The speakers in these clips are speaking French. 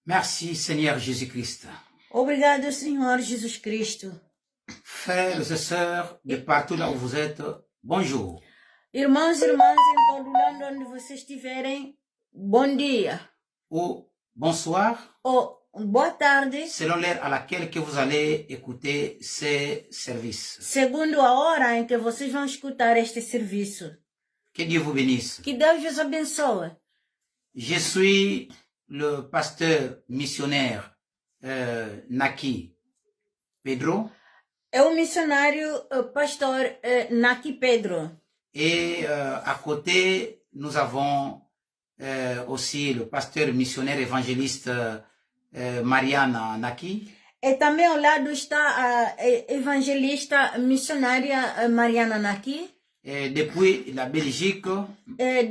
Merci Seigneur Jésus-Christ. Obrigado, Senhor Jesus Cristo. Frères et sœurs de partout là où vous êtes, bonjour. Irmãos e irmãs, em todo lado onde vocês estiverem, bom dia. Ou bonsoir, Ou boa tarde, selon l'heure à laquelle que vous allez écouter ces services. segundo a hora em que vocês vão escutar este serviço. Que Dieu vous bénisse. Que Deus vos abençoe. Je suis le pasteur missionnaire Naki Pedro É o missionário pastor Naki Pedro. et à côté nous avons aussi le pasteur missionnaire évangéliste Mariana Naki. E também ao lado está a evangelista missionária Mariana Naki, Et depuis la Belgique,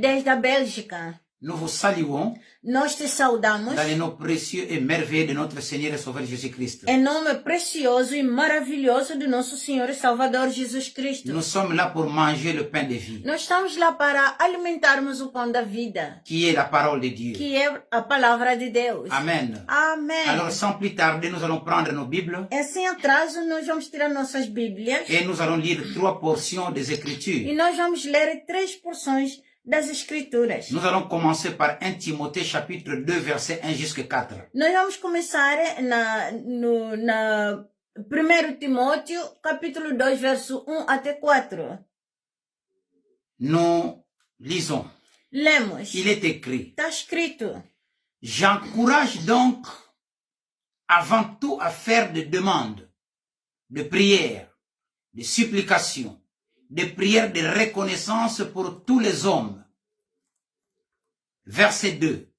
desde a Bélgica. nous vous saluons Nós te saudamos dans les noms précieux et merveilleux de notre Seigneur et Sauveur Jésus-Christ. em nome precioso e maravilhoso do nosso Senhor e Salvador Jesus Cristo. Nous sommes là pour manger le pain de vie, Nós estamos lá para alimentarmos o pão da vida, qui est la parole de Dieu. que é a palavra de Deus. Amen. Amém. Alors, sans plus tarder, nous allons prendre nos Bibles Sem atraso, nós vamos tirar nossas Bíblias et nous allons lire 3 portions des e Écritures. nós vamos ler 3 porções das Escrituras. Nous allons commencer par 1 Timothée chapitre 2 verset 1 jusqu'à 4. Nós vamos começar na 1 Timóteo, capítulo 2, verso 1 até 4. Nous lisons. Lemos. Il est écrit: Está escrito: J'encourage donc avant tout à faire des demandes, de prières, de supplications, de prières de reconnaissance pour tous les hommes. Verset 2.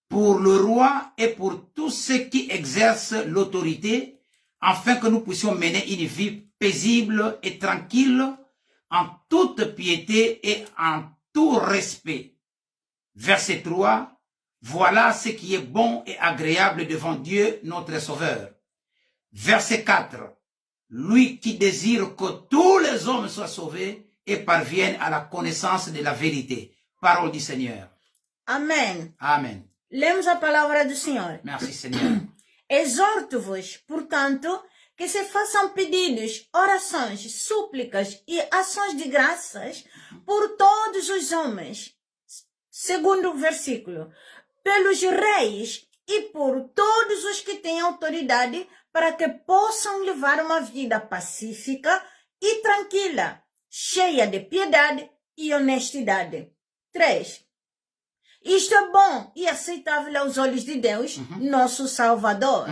Pour le roi et pour tous ceux qui exercent l'autorité, afin que nous puissions mener une vie paisible et tranquille, en toute piété et en tout respect. Verset 3. Voilà ce qui est bon et agréable devant Dieu, notre Sauveur. Verset 4. Lui qui désire que tous les hommes soient sauvés et parviennent à la connaissance de la vérité. Parole du Seigneur. Amém. Amen. Lemos a palavra do Senhor. Merci Seigneur. Exorto-vos, portanto, que se façam pedidos, orações, súplicas e ações de graças por todos os homens. Segundo o versículo. Pelos reis e por todos os que têm autoridade, para que possam levar uma vida pacífica e tranquila, cheia de piedade e honestidade. 3. Isto é bom e aceitável aos olhos de Deus, nosso Salvador.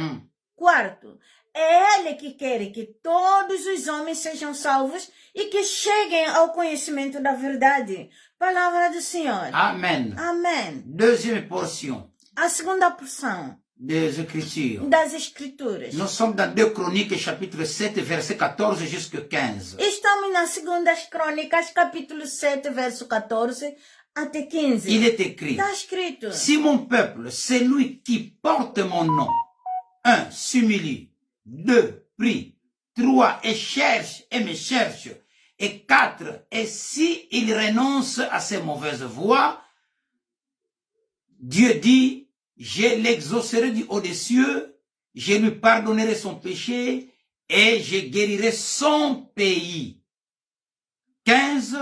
4. É Ele que quer que todos os homens sejam salvos e que cheguem ao conhecimento da verdade. Palavra do Senhor. Amen. Amém. Deuxième portion A segunda porção des Écritures. das Escrituras. Nous sommes dans 2 Chroniques chapitre 7 verset 14 jusqu'à 15. Estamos nas Segundas Crônicas, capítulo 7, verso 14 até 15. Il est écrit: Está escrito: Si mon peuple, celui qui porte mon nom, 1. s'humilie, 2. prie, 3. et cherche et me cherche, et 4. et si il renonce à ses mauvaises voies, Dieu dit: je l'exaucerai du haut des cieux, je lui pardonnerai son péché et je guérirai son pays. 15.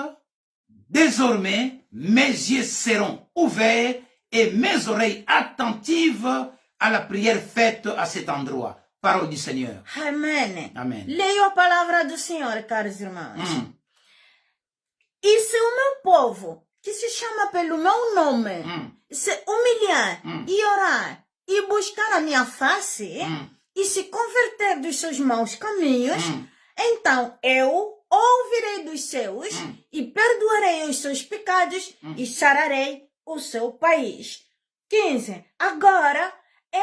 Désormais, mes yeux seront ouverts et mes oreilles attentives à la prière faite à cet endroit. Parole du Seigneur. Amém. Amen. Leio a palavra do Senhor, caros irmãos. E se o meu povo, que se chama pelo meu nome, se humilhar e orar e buscar a minha face e se converter dos seus maus caminhos, então eu ouvirei dos céus e perdoarei os seus pecados e sararei o seu país. 15. Agora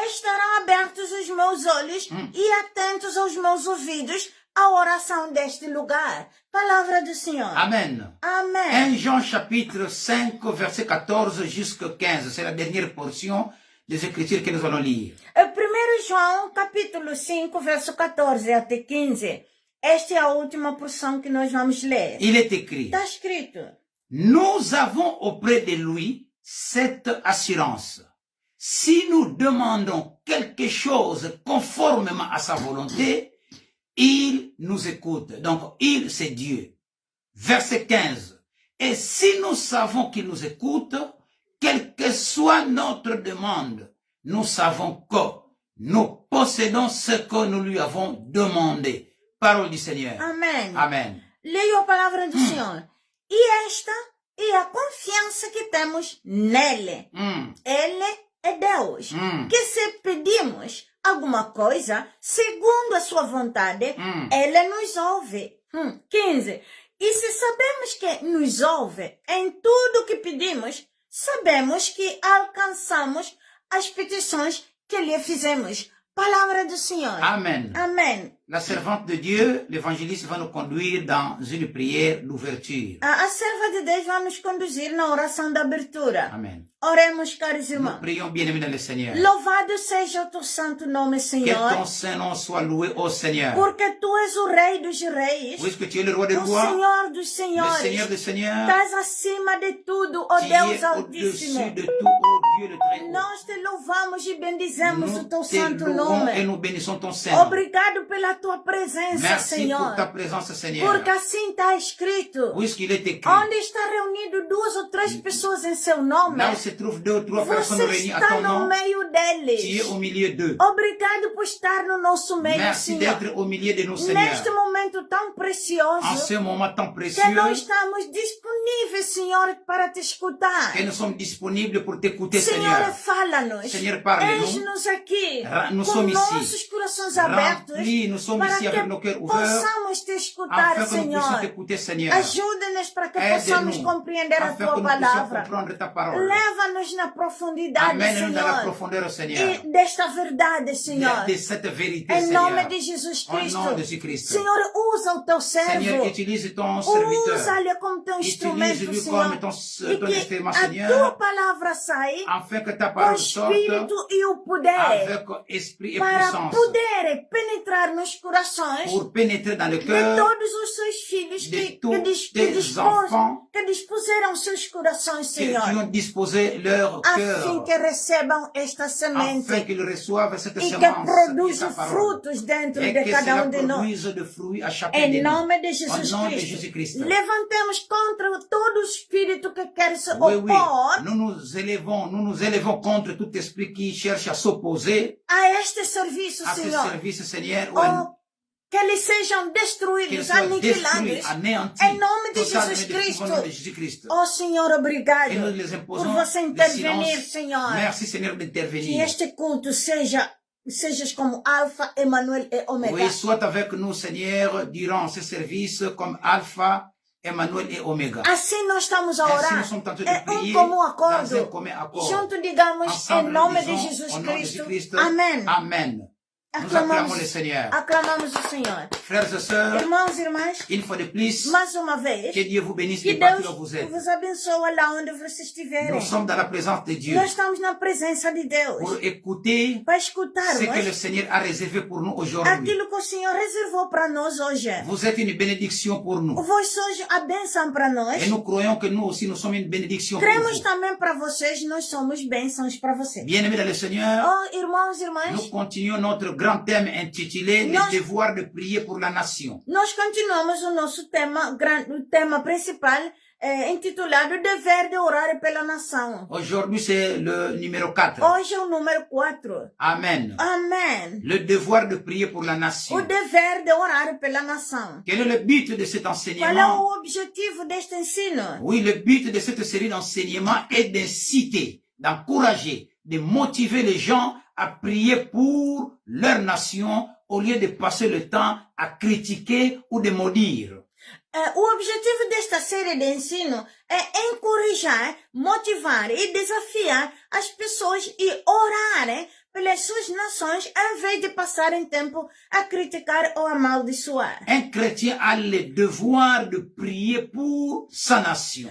estarão abertos os meus olhos e atentos aos meus ouvidos à oração deste lugar. Palavra do Senhor. Amen. Amém. 1 Jean chapitre 5 verset 14 jusqu'à 15. C'est la dernière portion des Écritures que nous allons lire. 1 João, capítulo 5, verso 14 até 15. Esta é a última porção que nós vamos ler. Il est écrit: Está escrito: Nous avons auprès de lui cette assurance. si nous demandons quelque chose conformément à sa volonté, il nous écoute. Donc, il, c'est Dieu. Verset 15. Et si nous savons qu'il nous écoute, quelle que soit notre demande, nous savons que nous possédons ce que nous lui avons demandé. Parole du Seigneur. Amém. Amen. Leia a palavra do Senhor. E esta é a confiança que temos nele. Ele é Deus. Que se pedimos alguma coisa, segundo a sua vontade, ele nos ouve. 15. E se sabemos que nos ouve em tudo que pedimos, sabemos que alcançamos as petições que lhe fizemos. Palavra do Senhor. Amen. Amém. La servante de Dieu, l'évangéliste, va nous conduire dans une prière d'ouverture. A serva de Deus vai nos conduzir na oração da abertura. Amen. Oremos, caros Nous irmãos. prions bien-aimés dans le Seigneur. Louvado seja o teu santo nome, Que Senhor, ton Saint-Nom soit loué, ô Seigneur. porque tu és o Rei dos reis, Puisque tu es le roi des o rois, Senhor dos le senhores, Seigneur des seigneurs, estás acima de tudo, ó tu Deus es Altíssimo. au-dessus de tout, ô Dieu le Très-Haut. Nós te louvamos e bendizemos o Nous teu te santo louons et nome. nous bénissons ton Saint-Nom. Obrigado pela tua presença, Merci pour Senhor, ta présence, Seigneur. porque assim está escrito. Puisqu'il est écrit, Onde está reunido duas ou três pessoas em seu nome, là où se trouvent deux ou trois personnes você réunies à está ton no nom, meio tu es deles. au milieu d'eux. Obrigado por estar no nosso meio, Merci Senhor. d'être au milieu de nous, Neste Seigneur. momento tão En precioso, ce moment tant que précieux, nós estamos disponíveis, Senhor, para te escutar. que nous sommes disponibles pour t'écouter, Senhor, Seigneur. fala-nos. Seigneur, parle-nous. Eis-nos aqui, Nous com sommes ici. nossos corações abertos, Remplis, nous sommes para ici avec que nos cœurs ouverts, possamos te escutar, afin que nous puissions Senhor. t'écouter, Seigneur. Ajuda-nos para que possamos Aide-nous, compreender a afin que tua nous puissions palavra. comprendre ta parole. Leva-nos na profundidade, Amène-nous dans la Senhor, profondeur, Seigneur, e desta verdade, Senhor. de cette vérité, Em nome Seigneur. de Jesus Au nom Cristo. de Jésus-Christ. Senhor, usa o teu Seigneur, servo. utilise ton serviteur. Usa-lhe como teu instrumento, Utilise-lui Senhor. comme ton E que instrument, a tua Seigneur, palavra saia afin que ta com parole sorte espírito e o poder avec esprit et para puissance poder penetrar nos corações pour pénétrer dans le de cœur todos os seus filhos de tous tes que dispuseram seus corações, que Senhor, tu as disposé leur a fim cœur, que recebam esta semente afin qu'ils reçoivent cette e que semence qui est produzam ta parole, frutos dentro et de que cada cela de nós. produise de fruits à chacun de Em nous. nome de Au Jesus nom de Cristo, Jésus-Christ. levantemos contra todo espírito que quer se Oui, oui, opor nous nous élevons contre tout esprit qui cherche à s'opposer a este serviço, à ce Senhor. service, Seigneur, ou Oh, que eles sejam qu'ils destruídos, soient détruits, aniquilados. anéantis, Em nome de totalement Jesus détruits au nom de Cristo. Jésus-Christ. Oh, Senhor, obrigado Et nous les por imposons você le intervenir, silence. Senhor. Merci, Seigneur, Que d'intervenir. este culto sejas como Alfa, Emanuel e Omega. Oui, sois avec nous, Seigneur, durant ce service comme Alpha, Emmanuel et Oméga. Assim nós estamos a Ainsi, orar. nous sommes tentés de É prier comum dans un acordo. commun accord. Junto digamos em Ensemble, nome nous de disons, Jesus au nom de Cristo. Jésus-Christ, Amém. Amen. Nous acclamons le Seigneur. Aclamamos o Senhor. Frères et sœurs, Irmãos e irmãs, une fois de plus, mais uma vez, que Dieu vous bénisse que de partout Deus où vous êtes. vos abençoe lá onde vocês estiverem. Nous sommes dans la présence de Dieu Nós estamos na presença de Deus pour écouter para ce que le escutarmos Seigneur a réservé pour nous aujourd'hui. aquilo que o Senhor reservou para nós hoje. Vous êtes une bénédiction pour nous. Vós sois a bênção para nós. Et nous croyons que nous aussi, nous sommes une bénédiction pour Cremos vous. também para vocês, nós somos bênçãos para vocês. Bien-aimés dans le Seigneur, Oh, irmãos e nous irmãs, continuons notre grand thème intitulé Nós- Le devoir de prier pour la nation. nós continuamos o nosso tema, o tema principal, intitulado Dever de Orar pela Nação. Aujourd'hui, c'est le numéro 4. Hoje é o número 4. Amen. Amém. Le devoir de prier pour la nation. O dever de orar pela nação. Quel est le but de cet Qual é enseignement? o objetivo deste ensino? Oui, le but de cette série d'enseignements est d'inciter, d'encourager, de motiver les gens à prier pour leur nation au lieu de passer le temps à critiquer ou de maudire. O objetivo desta série de ensino é encorajar, motivar e desafiar as pessoas e orarem pelas suas nações em vez de passarem tempo a criticar ou amaldiçoar. Un chrétien a le devoir de prier pour sa nation.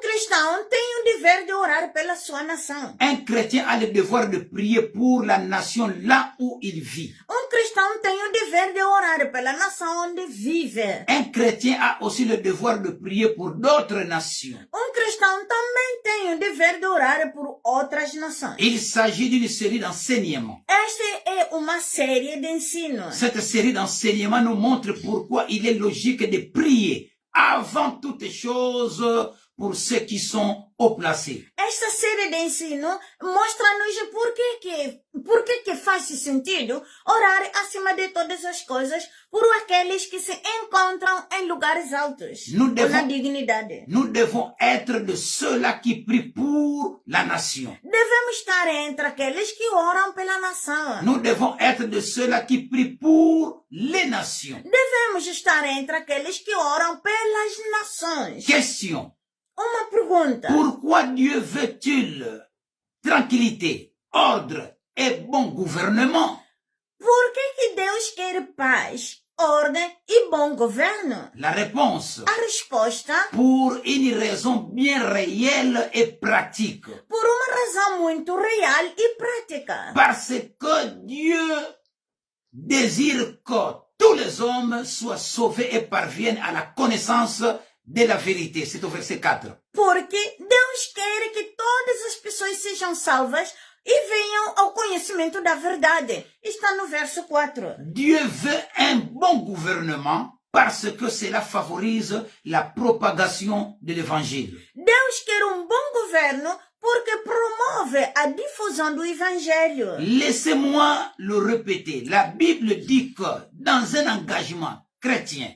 Cristão tem o dever de orar pela sua nação. Un chrétien a le devoir de prier pour la nation là où il vit. Cristão cristão tem o dever de orar pela nação onde vive. Un chrétien a aussi le devoir de prier pour d'autres nations. Cristão também tem o dever de orar por outras nações. Il s'agit d'une série d'enseignements. Esta é uma série de ensinos. Cette série d'enseignements nous montre pourquoi il est logique de prier avant toutes choses pour ceux qui sont haut placés. Esta série de ensino mostra-nos por que faz sentido orar acima de todas as coisas por aqueles que se encontram em lugares altos, na dignidade. Nous devons être de ceux-là qui prient pour la nation. Devemos estar entre aqueles que oram pela nação. Nous devons être de ceux-là qui prient pour les nations. Devemos estar entre aqueles que oram pelas nações. Question. Uma pergunta. Pourquoi Dieu veut-il tranquillité, ordre et bon gouvernement? Por que Deus quer paz, ordem e bom governo? La réponse. A resposta. Pour une raison bien réelle et pratique. Por uma razão muito real e prática. Parce que Dieu désire que tous les hommes soient sauvés et parviennent à la connaissance de la vérité. C'est au verset 4. Porque Deus quer que todas as pessoas sejam salvas e venham ao conhecimento da verdade. Está no verso 4. Dieu veut un bon gouvernement parce que cela favorise la propagation de l'évangile. Deus quer bom governo porque promove a difusão do evangelho. Laissez-moi le répéter. La Bible dit que dans un engagement chrétien,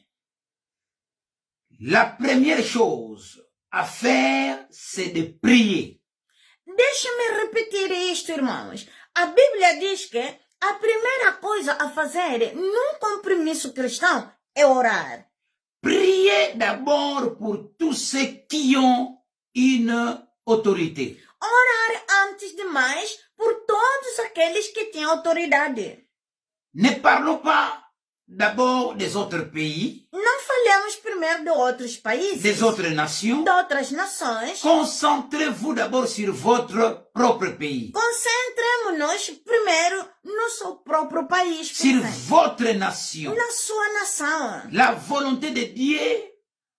la première chose à faire, c'est de prier. Deixe-me repetir isto, irmãos. A Bíblia diz que a primeira coisa a fazer num compromisso cristão é orar. Priez d'abord pour tous ceux qui ont une autorité. Orar antes de mais por todos aqueles que têm autoridade. Ne parlons pas d'abord des autres pays, Não falemos primeiro de outros países, des autres nations. de outras nações. Concentrez-vous d'abord sur votre propre pays, Concentremos-nos primeiro no seu próprio país, sur portanto, votre nation. na sua nação. La volonté de Dieu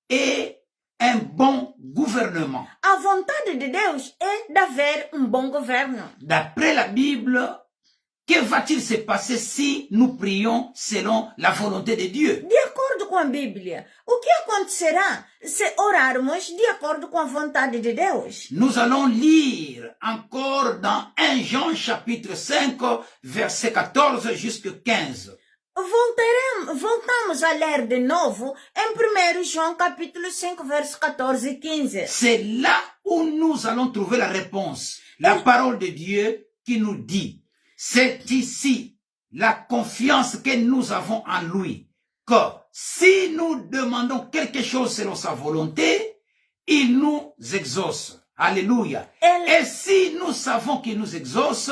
est un bon gouvernement. A vontade de Deus é de haver bom governo. D'après la Bible, que va-t-il se passer si nous prions selon la volonté de Dieu? De acordo com a Bíblia, o que acontecerá se orarmos de acordo com a vontade de Deus? Nous allons lire encore dans 1 Jean chapitre 5, verset 14 jusqu'à 15. Voltamos a ler de novo em 1 João capítulo 5, verso 14 e 15. C'est là où nous allons trouver la réponse. La parole de Dieu qui nous dit, c'est ici la confiance que nous avons en lui, que si nous demandons quelque chose selon sa volonté, il nous exauce. Alléluia. Et si nous savons qu'il nous exauce,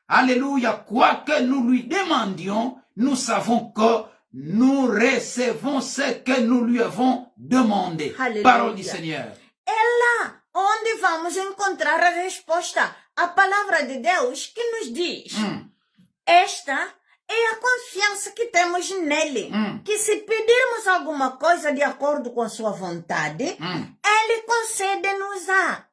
alléluia, quoi que nous lui demandions, nous savons que nous recevons ce que nous lui avons demandé. Alléluia. Parole du Seigneur. É lá onde vamos encontrar a resposta, a palavra de Deus que nos diz. Esta é a confiança que temos nele, que se pedirmos alguma coisa de acordo com sua vontade, ele concede-nos-á.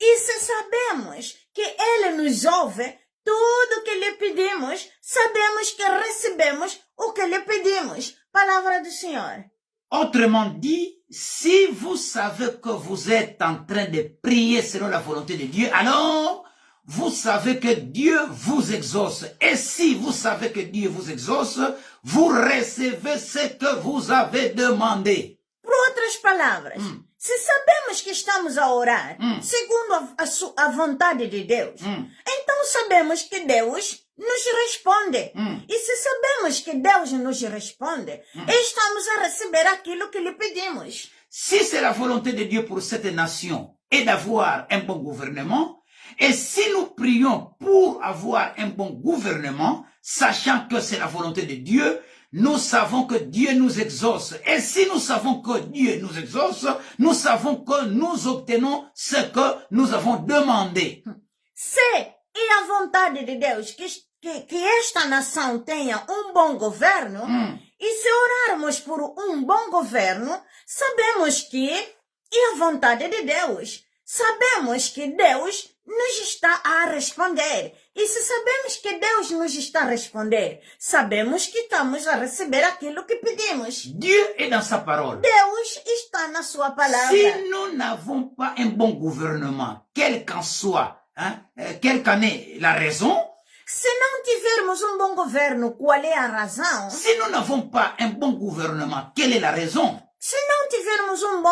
E se sabemos que ele nos ouve, tudo que lhe pedimos, sabemos que recebemos o que lhe pedimos. Palavra do Senhor. Autrement dit, si vous savez que vous êtes en train de prier selon la volonté de Dieu, alors vous savez que Dieu vous exauce. Et si vous savez que Dieu vous exauce, vous recevez ce que vous avez demandé. Por outras palavras, se sabemos que estamos a orar segundo a vontade de Deus, então sabemos que Deus nos responde. E se sabemos que Deus nos responde, estamos a receber aquilo que lhe pedimos. Si c'est la volonté de Dieu pour cette nation et d'avoir un bon gouvernement, et si nous prions pour avoir un bon gouvernement, sachant que c'est la volonté de Dieu, nous savons que Dieu nous exauce. Et si nous savons que Dieu nous exauce, nous savons que nous obtenons ce que nous avons demandé. Se é a vontade de Deus que que esta nação tenha um bom governo, e se orarmos por um bom governo, sabemos que é a vontade de Deus. Sabemos que Deus nos está a responder. E se sabemos que Deus nos está a responder, sabemos que estamos a receber aquilo que pedimos. Dieu est dans sa parole. Deus está na sua palavra. Si nous n'avons pas un bon gouvernement, quel qu'en soit, quelle qu'en est la raison, se não tivermos um bom governo, qual é a razão? Si nous n'avons pas un bon gouvernement, quelle est la raison? Se não tivermos um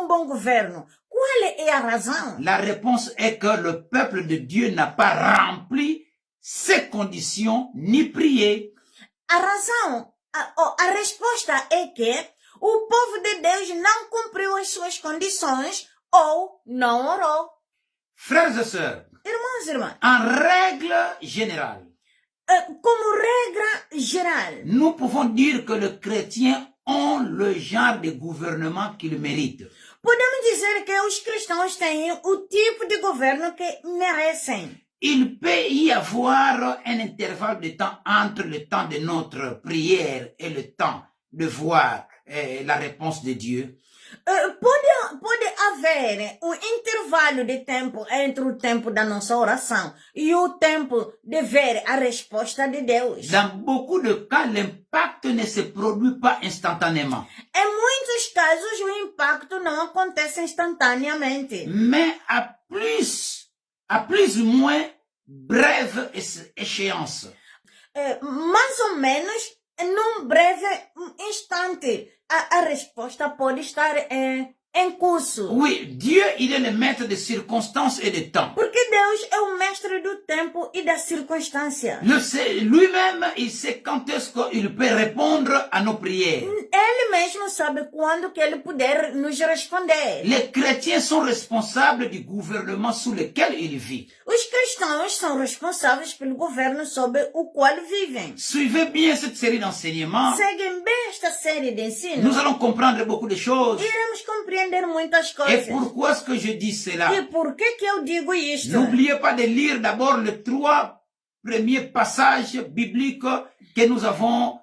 bom governo, qual é a razão? La réponse est que le peuple de Dieu n'a pas rempli ses conditions ni prié. A razão, a resposta é que o povo de Deus não cumpriu as suas condições ou não orou. Frères et sœurs, irmãos e irmãs, en règle générale, como regra geral, nous pouvons dire que les chrétiens ont le genre de gouvernement qu'ils méritent. Podemos dizer que os cristãos têm o tipo de governo que merecem. Il peut y avoir un intervalle de temps entre le temps de notre prière et le temps de voir la réponse de Dieu. Pode haver um intervalo de tempo entre o tempo da nossa oração e o tempo de ver a resposta de Deus. Dans beaucoup de cas, l'impact ne se produit pas instantanément. Em muitos casos, o impacto não acontece instantaneamente. Mais à plus ou moins brève échéance. Mais ou menos, num breve instante, a resposta pode estar em curso. Oui, Dieu, il est le maître des circonstances et de temps. Porque Deus é o mestre do tempo e da circunstância. Lui-même, il sait quand est-ce qu'il peut répondre à nos prières. Ele mesmo sabe quando que ele puder nos responder. Les chrétiens sont responsables du gouvernement sous lequel ils vivent. Os cristãos são responsáveis pelo governo sob o qual vivem. Suivez bien cette série d'enseignements. Seguem bem esta série de ensino. Nous allons comprendre beaucoup de choses. Iremos compreender muitas Et coisas. pourquoi est-ce que je dis cela? E por que eu digo isto? N'oubliez pas de lire d'abord les 3 premiers passages bibliques que nous avons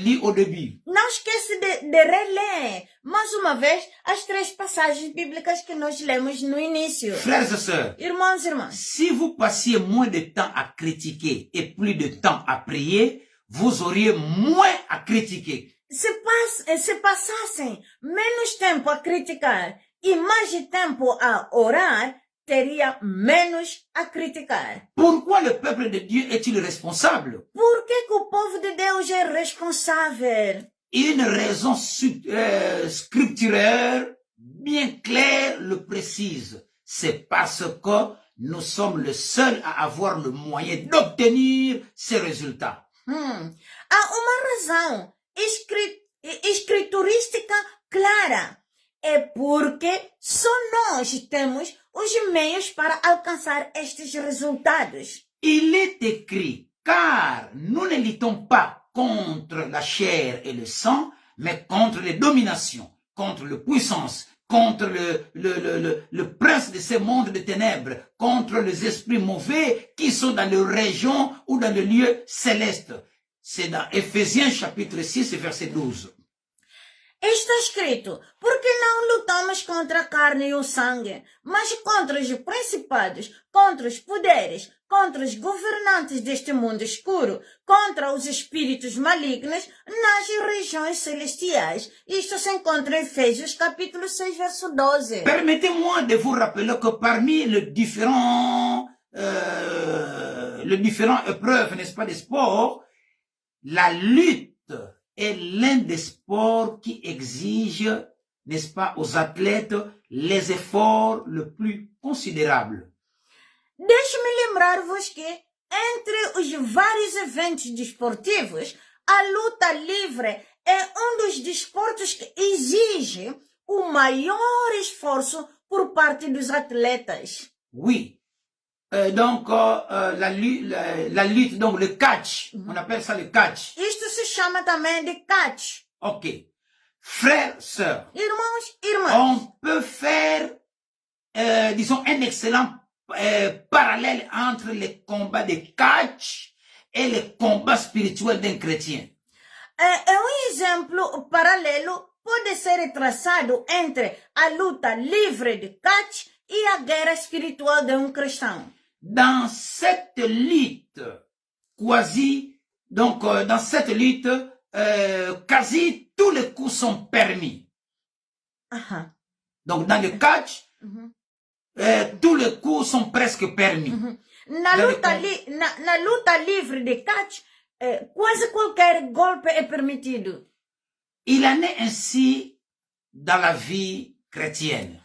lus au début. Não esqueça de reler mais uma vez as 3 passagens bíblicas que nós lemos no início. Frères et sœurs, Irmãos e irmãs, si vous passiez moins de temps à critiquer et plus de temps à prier, vous auriez moins à critiquer. se passassem menos tempo a criticar e mais de tempo a orar, teria menos a criticar. Pourquoi le peuple de Dieu est-il responsable? Por que o povo de Deus é responsável? Une raison scripturaire bien claire le précise. C'est parce que nous sommes les seuls à avoir le moyen d'obtenir ces résultats. Há uma razão escriturística clara. É porque só nós temos os meios para alcançar estes resultados. Il est écrit, car nous ne luttons pas contre la chair et le sang, mais contre les dominations, contre les puissances, contre le prince de ce monde de ténèbres, contre les esprits mauvais qui sont dans les régions ou dans les lieux célestes. C'est dans Éphésiens chapitre 6, verset 12. Está escrito, porque não lutamos contra a carne e o sangue, mas contra os principados, contra os poderes, contra os governantes deste mundo escuro, contra os espíritos malignos nas regiões celestiais. Isto se encontra em Efésios capítulo 6, verso 12. Permettez-moi de vous rappeler que parmi les différents épreuves, n'est-ce pas, des sports, la lutte est l'un des sports qui exige, n'est-ce pas, aux athlètes les efforts les plus considérables. Deixe-me lembrar-vos que, entre os vários eventos desportivos, a luta livre é um dos desportos que exige o maior esforço por parte dos atletas. Oui. Donc, la lutte, donc le catch, on appelle ça le catch. Isto se chama também de catch. Ok. Frères, sœurs, Irmãos, irmãs, on peut faire, disons, un excellent parallèle entre les combats de catch est le combat spirituel d'un chrétien. Exemplo paralelo pode ser traçado entre a luta livre de Kat e a guerra espiritual de cristão. Dans cette lutte, dans cette lutte, quasi tous les coups sont permis. Donc, dans le catch, tous les coups sont presque permis. Na luta livre de Kat, quase qualquer golpe é permitido. Il en est ainsi dans la vie chrétienne.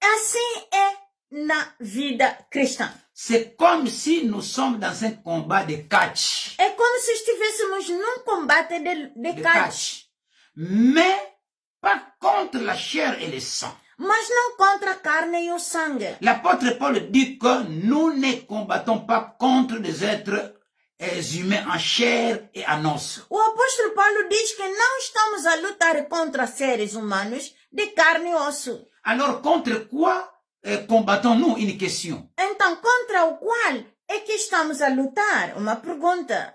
Assim é na vida cristã. C'est comme si nous sommes dans un combat de catch. É como se estivéssemos num combate de catch. Mais pas contre la chair et le sang. Mas não contra a carne e o sangue. L'apôtre Paul dit que nous ne combattons pas contre des êtres humains en chair et en os. O apóstolo Paulo diz que não estamos a lutar contra seres humanos de carne e osso. Alors contre quoi combattons-nous? Une question. Então, contra o qual é que estamos a lutar? Uma pergunta.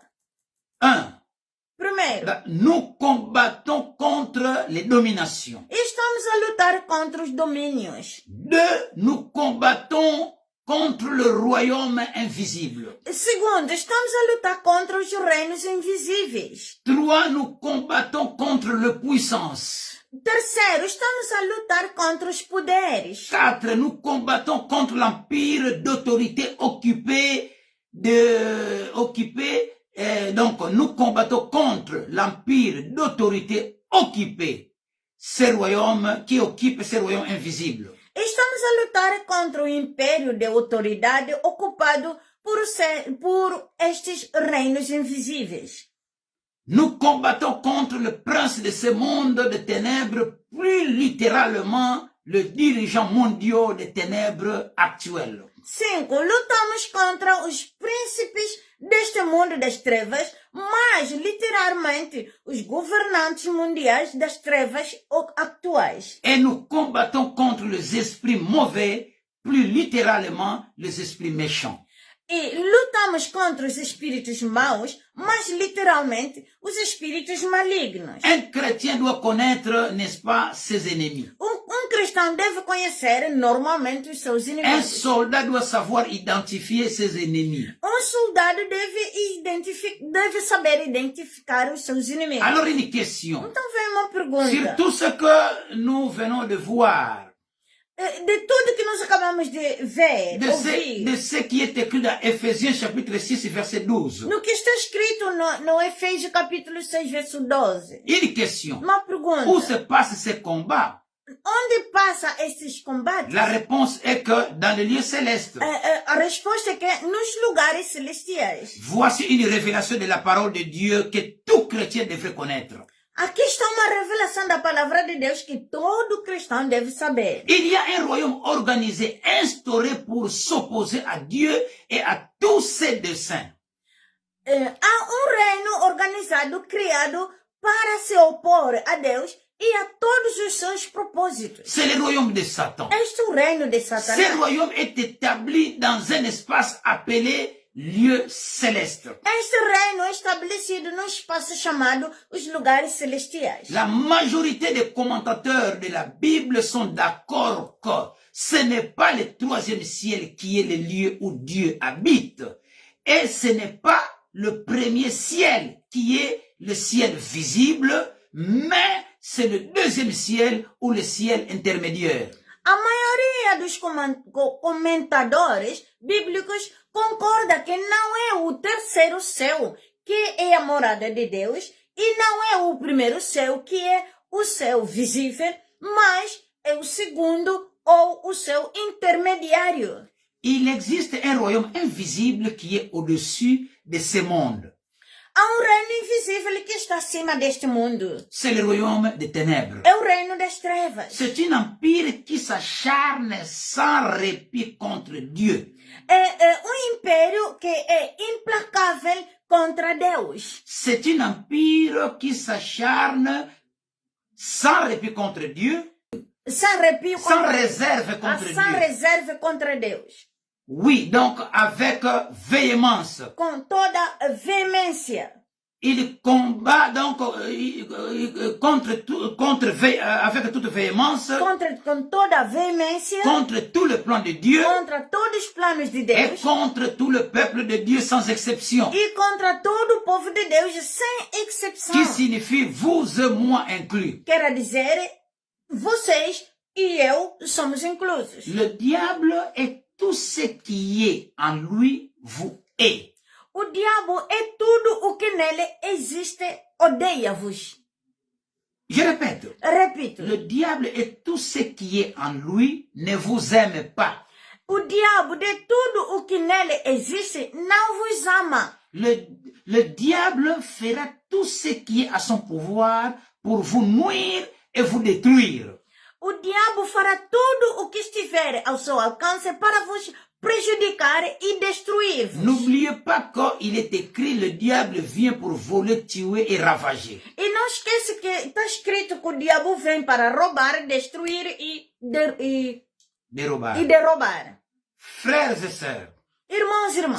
Primeiro, nous combattons contre les dominations. Estamos a lutar contra os domínios. 2, nous combattons contre le royaume invisible. Segundo, estamos a lutar contra os reinos invisíveis. 3, nous combattons contre la puissance. Terceiro, estamos a lutar contra os poderes. 4, nous combattons contre l'empire d'autorité donc nous combattons contre l'empire d'autorité occupé, ces royaumes qui occupent ces royaumes invisibles. Estamos a lutar contra o império de autoridade ocupado por estes reinos invisíveis. Nous combattons contre le prince de ce monde de ténèbres, plus littéralement le dirigeant mondial des ténèbres actuels. 5. Lutamos contra os príncipes deste mundo das trevas, mas literalmente os governantes mundiais das trevas atuais. Et nous combattons contre les esprits mauvais, plus littéralement les esprits méchants. E lutamos contra os espíritos maus, mas literalmente os espíritos malignos. Un chrétien doit connaître, n'est-ce pas, ses ennemis. Cristão deve conhecer normalmente os seus inimigos. Un soldat doit savoir identifier ses ennemis. Soldado deve saber identificar os seus inimigos. Alors une question. Então vem uma pergunta. Sur tout ce que nous venons de voir, de tudo que nós acabamos de ver, de ce qui est écrit dans Ephésiens chapitre 6 verset 12. No que está escrito no Efésios capítulo 6 verso 12. Une question. Uma pergunta. Où se passe ce combat? Onde passa esses combates? La réponse est que dans les lieux célestes. A resposta é que nos lugares celestiais. Voici une révélation de la parole de Dieu que tout chrétien devrait connaître. Aqui está uma revelação da palavra de Deus que todo cristão deve saber. Il y a un royaume organisé, instauré pour s'opposer à Dieu et à tous ses desseins. Há reino organizado, criado para se opor a Deus e a todos os seus propósitos. C'est le royaume de Satan. Este é o reino de Satanás. Ce royaume est établi dans un espace appelé lieu céleste. Este reino é estabelecido num espaço chamado os lugares celestiais. La majorité des commentateurs de la Bible sont d'accord que ce n'est pas le troisième ciel qui est le lieu où Dieu habite. Et ce n'est pas le premier ciel qui est le ciel visible, mais c'est le deuxième ciel ou le ciel intermédiaire. A maioria dos comentadores bíblicos concorda que não é o terceiro céu que é a morada de Deus e não é o primeiro céu que é o céu visível, mas é o segundo ou o céu intermediário. Il existe un royaume invisible qui est au-dessus de ce monde. Há reino invisível que está acima deste mundo. C'est le royaume des ténèbres. É o reino das trevas. C'est un empire qui s'acharne sans répit contre Dieu. É império que é implacável contra Deus. C'est un empire qui s'acharne sans répit contre Dieu. Sans répit sans réserve contre sans Dieu. réserve contra Deus. Oui, donc avec véhémence. com toda a veemência. Il combat donc avec toute véhémence Com toda a veemência, contre tout le plan de Dieu contra todos os planos de et Deus contre tout le peuple de Dieu sans exception. e contra todo o povo de Deus, sem exceção. Qui signifie vous et moi inclus. Quer dizer, vocês e eu somos inclusos. Le diable et tout ce qui est en lui vous est. O diabo é tudo o que nele existe, odeia-vos. Je répète, Repito, le diable et tout ce qui est en lui ne vous aime pas. o diabo de tudo o que nele existe não vos ama. Le diable fera tout ce qui est à son pouvoir pour vous nuire et vous détruire. O diabo fará tudo o que estiver ao seu alcance para vos prejudicar e destruir-vos. N'oubliez pas qu'il est écrit, le diable vient pour voler, tuer et ravager. E não esqueça que está escrito que o diabo vem para roubar, destruir e Dérobar. derrubar. Frères et sœurs, Irmãos e irmãs,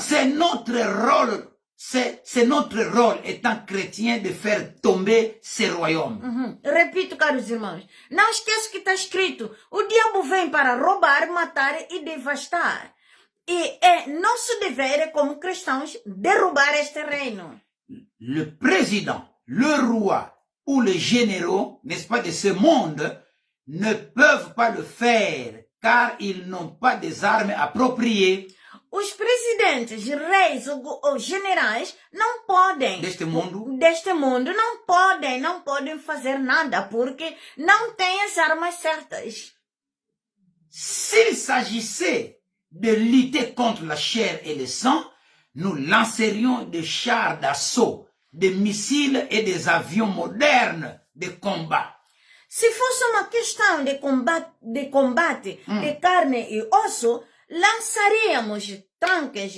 c'est notre rôle étant chrétien de faire tomber ce royaume. repito, caros irmãos, não esqueça que está escrito, o diabo vem para roubar, matar e devastar. E é nosso dever como cristãos derrubar este reino. Le président, le roi ou les généraux, n'est-ce pas, de ce monde, ne peuvent pas le faire car ils n'ont pas des armes appropriées Os presidentes, reis ou generais não podem, deste mundo. não podem fazer nada porque não têm as armas certas. S'il s'agissait de lutter contre la chair et le sang, nous lancerions des chars d'assaut, des missiles et des avions modernes de combat. Se fosse uma questão de combate de carne e osso, lançaríamos tanques,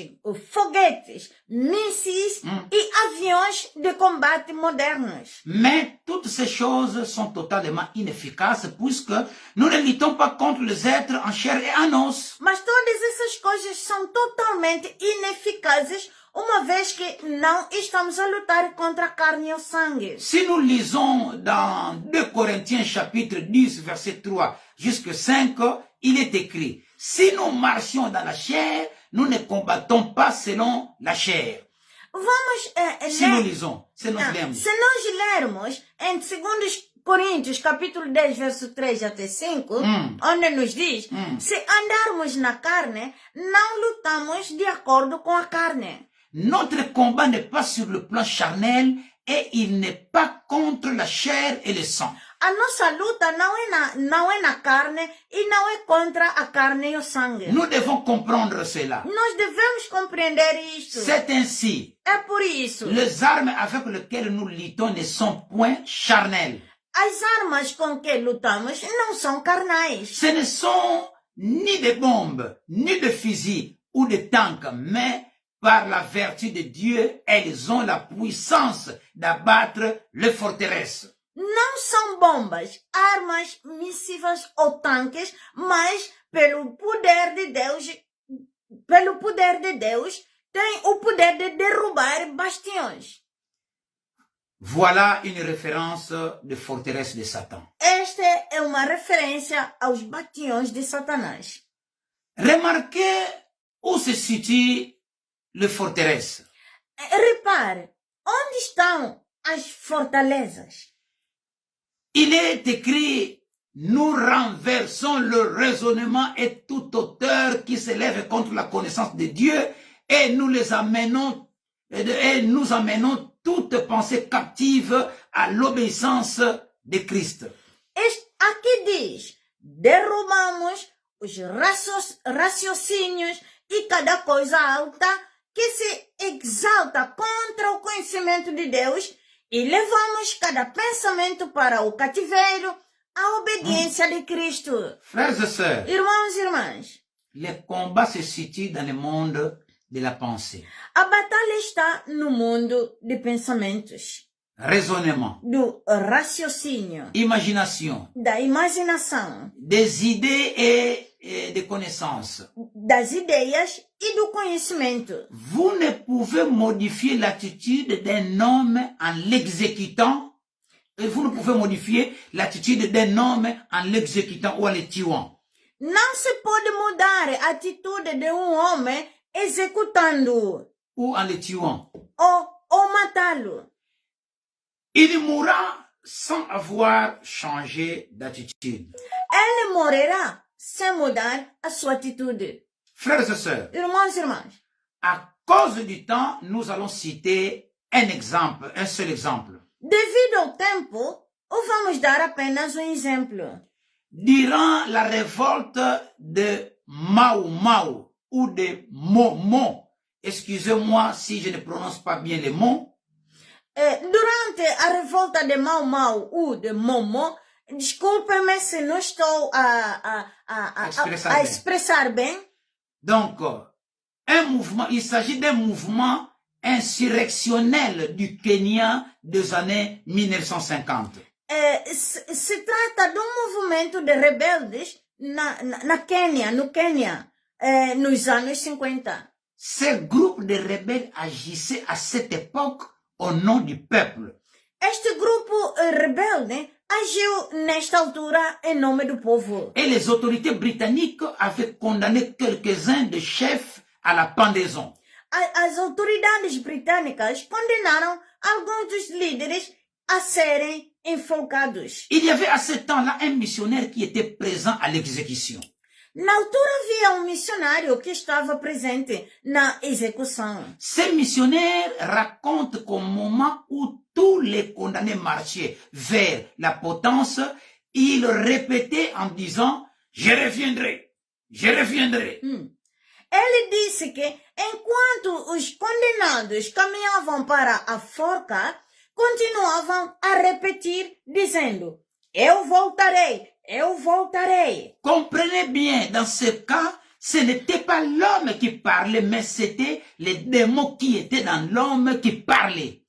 foguetes, mísseis e aviões de combate modernos. Mais toutes ces choses sont totalement inefficaces puisque nous ne luttons pas contre les êtres en chair et en os. Mas todas essas coisas são totalmente ineficazes, uma vez que não estamos a lutar contra a carne e o sangue. Si nous lisons dans 2 Corinthiens chapitre 10 verset 3 jusqu'à 5, il est écrit, si nous marchions dans la chair, nous ne combattons pas selon la chair. Vamos Si nous lisons, se nós lemos. Se nós lermos em 2 Coríntios, capítulo 10, verso 3 até 5, onde nos diz, se andarmos na carne, não lutamos de acordo com a carne. Notre combat n'est pas sur le plan charnel et il n'est pas contre la chair et le sang. A nossa luta não é na carne e não é contra a carne e o sangue. Nous devons comprendre cela. Nós devemos compreender isto. C'est ainsi. É por isso. Les armes avec lesquelles nous luttons ne sont point charnelles. As armas com que lutamos não são carnais. Ce ne sont ni des bombes, ni de fusils ou de tanks, mais par la vertu de Dieu, elles ont la puissance d'abattre les forteresses. Não são bombas, armas, mísseis ou tanques, mas pelo poder de Deus, tem o poder de derrubar bastiões. Voilà une référence de forteresse de Satan. Esta é uma referência aos bastiões de Satanás. Remarquez où se situe les forteresses. Repare, onde estão as fortalezas? Il est écrit, nous renversons le raisonnement et toute hauteur qui s'élève contre la connaissance de Dieu et nous amenons toute pensée captive à l'obéissance de Christ. Aqui diz, derrubamos os raciocínios e cada coisa alta que se exalta contra o conhecimento de Deus e levamos cada pensamento para o cativeiro, a obediência de Cristo. Frères et sœurs, Irmãos e irmãs, le combat se situe dans le monde de la pensée. a batalha está no mundo de pensamentos. raisonnement, do raciocínio, imagination, da imaginação, des idées et des connaissances. das ideias e do conhecimento. Vous ne pouvez modifier l'attitude d'un homme en l'exécutant, et vous ne pouvez modifier l'attitude d'un homme en l'exécutant ou en le tuant. Não se pode mudar a atitude de homem executando Ou en le tuant. ou matá-lo. Il mourra sans avoir changé d'attitude. Ele morrerá sem mudar a sua atitude. Frères et sœurs, Irmãos e irmãs, à cause du temps, nous allons citer un exemple, un seul exemple. devido ao tempo, vamos dar apenas exemplo. Durant la révolte de Mau Mau ou de Momo, excusez-moi si je ne prononce pas bien les mots, Durante a revolta de Mau Mau ou de Momo, desculpe-me se não estou a expressar bem. donc un mouvement, il s'agit d'un mouvement insurrectionnel du Kenya des années 1950. Se trata de movimento de rebeldes no Quênia, nos anos 50. Ces groupes de rebelles agissaient à cette époque au nom du peuple. Este grupo rebelde agiu nesta altura em nome do povo. Et les autorités britanniques avaient condamné quelques-uns des chefs à la pendaison. As autoridades britânicas condenaram alguns dos líderes a serem enforcados. Il y avait à ce temps-là un missionnaire qui était présent à l'exécution. Na altura havia missionário que estava presente na execução. Ce missionnaire raconte qu'au moment où tous les condamnés marchaient vers la potence, il répétait en disant « Je reviendrai, je reviendrai ». Ele disse que enquanto os condenados caminhavam para a forca, continuavam a repetir dizendo: eu voltarei, eu voltarei. Comprenez bien, dans ce cas, ce n'était pas l'homme qui parlait, mais c'était les démons qui étaient dans l'homme qui parlaient.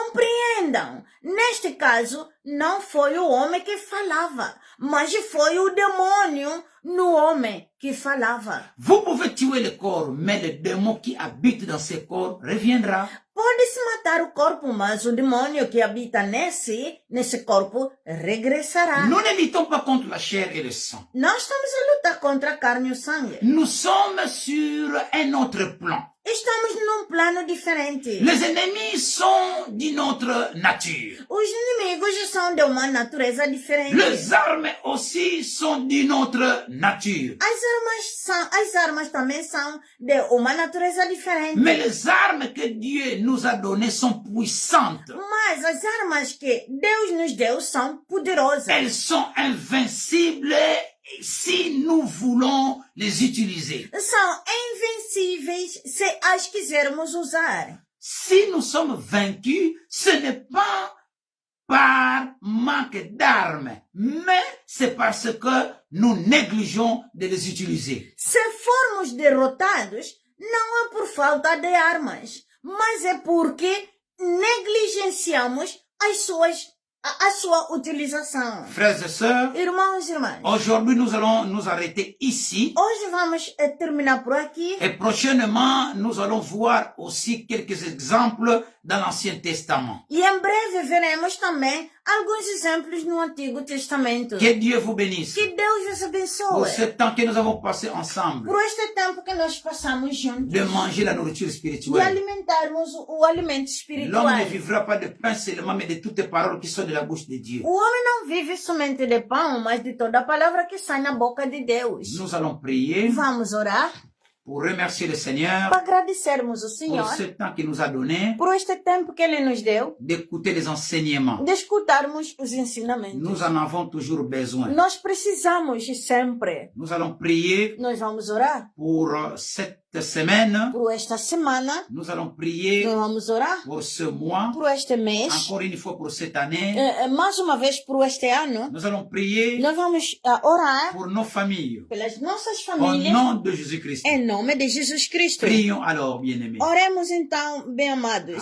Compreendam, neste caso, não foi o homem que falava, mas foi o demônio no homem que falava. Vous pouvez tuer le corps, mais le démon qui habite dans ce corps reviendra. Pode-se matar o corpo, mas o demônio que habita nesse corpo regressará. Nous ne luttons pas contre la chair et le sang. Nós estamos a lutar contra a carne e o sangue. Nous sommes sur un autre plan. Estamos num plano diferente. Les ennemis sont d'une autre nature. Os inimigos são de uma natureza diferente. Les armes aussi sont d'une autre nature. As armas também são de uma natureza diferente. Mais les armes que Dieu nous a données sont puissantes. Mas as armas que Deus nos deu são poderosas. Elles sont invincibles si nous voulons les utiliser. São invencíveis se as quisermos usar. Si nous sommes vaincus, ce n'est pas par manque d'armes, mais c'est parce que nous négligeons de les utiliser. Se formos derrotados, não é por falta de armas, mas é porque negligenciamos a sua utilização. Frères et sœurs, Irmãos e irmãs, aujourd'hui nous allons nous arrêter ici hoje vamos terminar por aqui. et prochainement nous allons voir aussi quelques exemples dans l'Ancien Testament. E em breve veremos também alguns exemplos no Antigo Testamento. Que Dieu vous bénisse Que Deus vos pour abençoe. ce temps que nous avons passé ensemble Por este tempo que nós passamos juntos. de manger la nourriture De spirituelle. alimentarmos o alimento L'homme ne espiritual. vivra pas de pain seulement, mais de toutes les paroles qui sont de la bouche de Dieu. O homem não vive somente de pão, mas de toda a palavra que sai na boca de Deus. Nous allons prier Vamos orar pour remercier le Seigneur para agradecermos o Senhor pour ce temps qu'il nous a donné por este tempo que Ele nos deu d'écouter les enseignements. de escutarmos os ensinamentos. Nous en avons toujours besoin. Nós precisamos sempre. Nous allons prier Nós vamos orar pour cette semaine. por esta semana. Nous allons prier Nós vamos orar pour ce mois. por este mês. Encore une fois pour cette année. Mais uma vez por este ano. Nous allons prier Nós vamos orar pour nos familles. pelas nossas Au famílias. nom de Jésus-Christ. Em nome de Jesus Cristo. Prions alors, bien-aimés. Oremos então, bem amados.